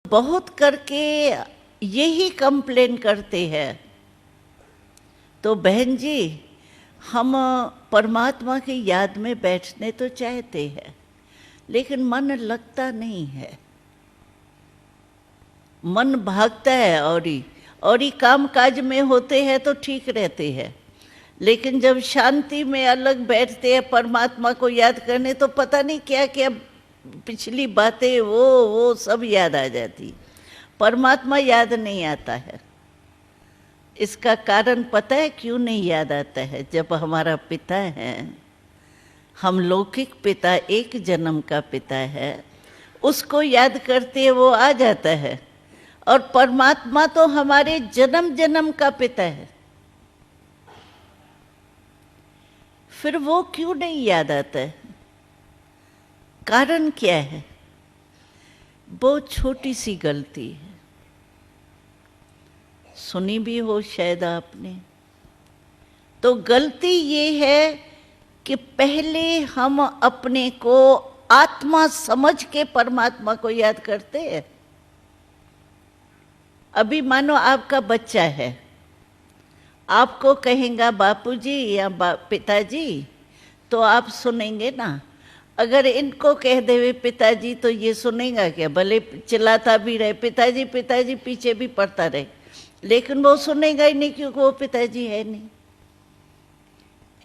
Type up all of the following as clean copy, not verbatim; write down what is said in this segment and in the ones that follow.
बहुत करके यही कंप्लेन करते हैं। तो बहन जी, हम परमात्मा की याद में बैठने तो चाहते हैं, लेकिन मन लगता नहीं है। मन भागता है और ही काम काज में होते हैं तो ठीक रहते हैं, लेकिन जब शांति में अलग बैठते हैं परमात्मा को याद करने, तो पता नहीं क्या क्या पिछली बातें वो सब याद आ जाती। परमात्मा याद नहीं आता है। इसका कारण पता है क्यों नहीं याद आता है? जब हमारा पिता है, हम लौकिक पिता, एक जन्म का पिता है, उसको याद करते हैं, वो आ जाता है। और परमात्मा तो हमारे जन्म जन्म का पिता है, फिर वो क्यों नहीं याद आता है? कारण क्या है? बहुत छोटी सी गलती है, सुनी भी हो शायद आपने। तो गलती ये है कि पहले हम अपने को आत्मा समझ के परमात्मा को याद करते हैं। अभी मानो आपका बच्चा है, आपको कहेगा बापूजी या पिताजी, तो आप सुनेंगे ना। अगर इनको कह देवे पिताजी, तो ये सुनेगा क्या? भले चिल्लाता भी रहे पिताजी पिताजी, पीछे भी पड़ता रहे, लेकिन वो सुनेगा ही नहीं, क्योंकि वो पिताजी है नहीं।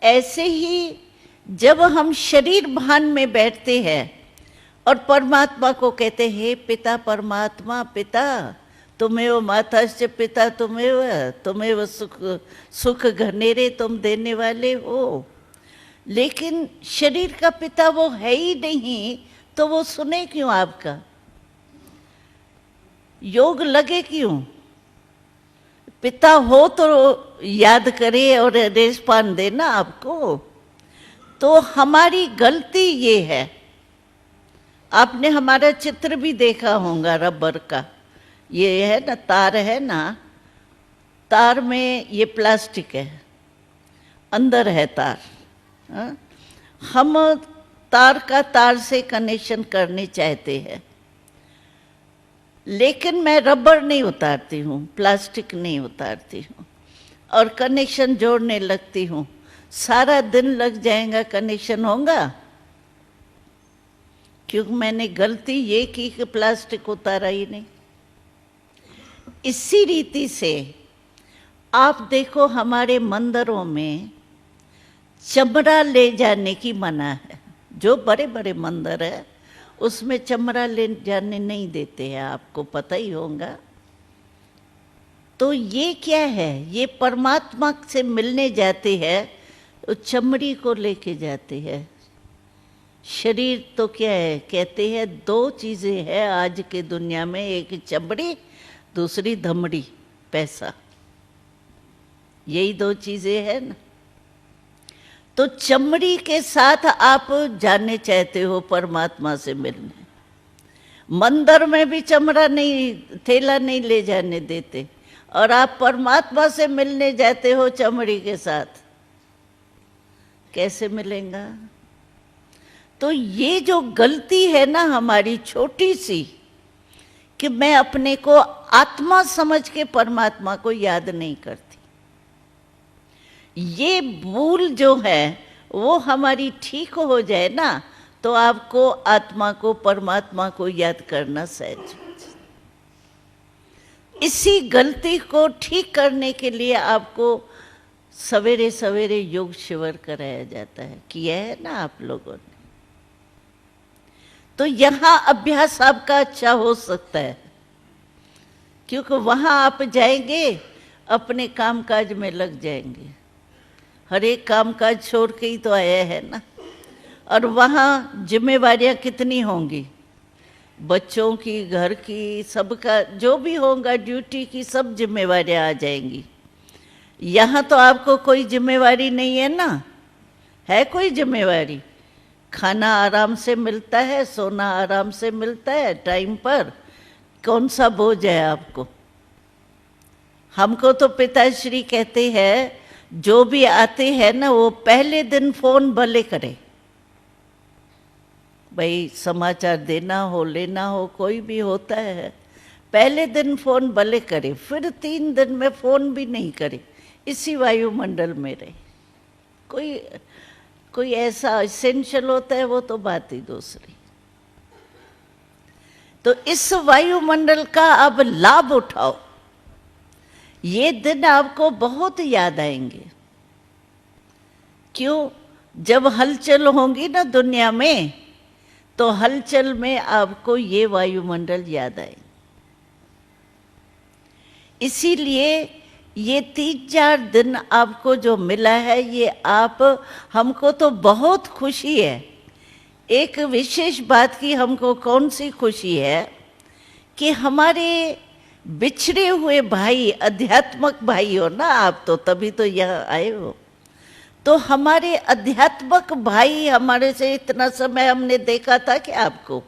ऐसे ही जब हम शरीर भान में बैठते हैं और परमात्मा को कहते हैं, हे पिता परमात्मा, पिता तुम्हें माताश्च पिता तुम्हें सुख घनेरे तुम देने वाले हो, लेकिन शरीर का पिता वो है ही नहीं, तो वो सुने क्यों आपका? योग लगे क्यों? पिता हो तो याद करे और रेस्पान देना आपको। तो हमारी गलती ये है। आपने हमारा चित्र भी देखा होगा रबर का, ये है ना, तार है ना, तार में ये प्लास्टिक है, अंदर है तार। हाँ? हम तार का तार से कनेक्शन करने चाहते हैं, लेकिन मैं रबर नहीं उतारती हूँ, प्लास्टिक नहीं उतारती हूँ, और कनेक्शन जोड़ने लगती हूँ। सारा दिन लग जाएगा, कनेक्शन होगा? क्योंकि मैंने गलती ये की कि प्लास्टिक उतारा ही नहीं। इसी रीति से आप देखो, हमारे मंदिरों में चमड़ा ले जाने की मना है। जो बड़े बड़े मंदिर है उसमें चमड़ा ले जाने नहीं देते हैं, आपको पता ही होगा। तो ये क्या है? ये परमात्मा से मिलने जाते हैं तो चमड़ी को लेके जाते हैं। शरीर तो क्या है? कहते हैं दो चीज़ें हैं आज के दुनिया में, एक चमड़ी, दूसरी धमड़ी, पैसा। यही दो चीज़ें हैं ना। तो चमड़ी के साथ आप जाने चाहते हो परमात्मा से मिलने। मंदिर में भी चमड़ा नहीं, थैला नहीं ले जाने देते, और आप परमात्मा से मिलने जाते हो चमड़ी के साथ। कैसे मिलेगा? तो ये जो गलती है ना हमारी छोटी सी, कि मैं अपने को आत्मा समझ के परमात्मा को याद नहीं करती, ये भूल जो है वो हमारी ठीक हो जाए ना, तो आपको आत्मा को, परमात्मा को याद करना सहज। इसी गलती को ठीक करने के लिए आपको सवेरे सवेरे योग शिविर कराया जाता है। किया है ना आप लोगों ने? तो यहाँ अभ्यास आपका अच्छा हो सकता है, क्योंकि वहाँ आप जाएंगे, अपने कामकाज में लग जाएंगे। हर एक कामकाज छोड़ के ही तो आया है ना। और वहाँ जिम्मेवारियाँ कितनी होंगी, बच्चों की, घर की, सबका जो भी होगा, ड्यूटी की सब जिम्मेवारियाँ आ जाएंगी। यहाँ तो आपको कोई जिम्मेवारी नहीं है ना। है कोई जिम्मेवारी? खाना आराम से मिलता है, सोना आराम से मिलता है टाइम पर। कौन सा बोझ है आपको? हमको तो पिताश्री कहते हैं, जो भी आते हैं ना, वो पहले दिन फोन भले करे, भाई समाचार देना हो, लेना हो, कोई भी होता है, पहले दिन फोन भले करे, फिर 3 दिन में फोन भी नहीं करे, इसी वायुमंडल में रहे। कोई ऐसा एसेंशियल होता है वो तो बात ही दूसरी। तो इस वायुमंडल का अब लाभ उठाओ, ये दिन आपको बहुत याद आएंगे। क्यों? जब हलचल होंगी ना दुनिया में, तो हलचल में आपको ये वायुमंडल याद आए। इसीलिए ये 3-4 दिन आपको जो मिला है, ये हमको तो बहुत खुशी है। एक विशेष बात की हमको कौन सी खुशी है कि हमारे बिछड़े हुए भाई, अध्यात्मक भाई हो ना आप, तो तभी तो यहाँ आए हो। तो हमारे अध्यात्मक भाई, हमारे से इतना समय हमने देखा था कि आपको,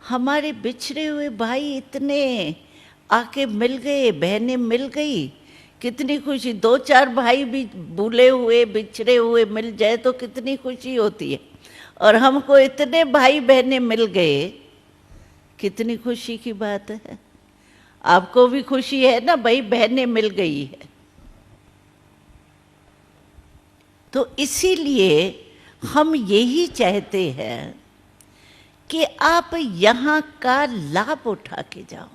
हमारे बिछड़े हुए भाई इतने आके मिल गए, बहनें मिल गई, कितनी खुशी। 2-4 भाई भी भूले हुए, बिछड़े हुए मिल जाए तो कितनी खुशी होती है। और हमको इतने भाई बहनें मिल गए, कितनी खुशी की बात है। आपको भी खुशी है ना भाई, बहनें मिल गई है। तो इसीलिए हम यही चाहते हैं कि आप यहाँ का लाभ उठा के जाओ।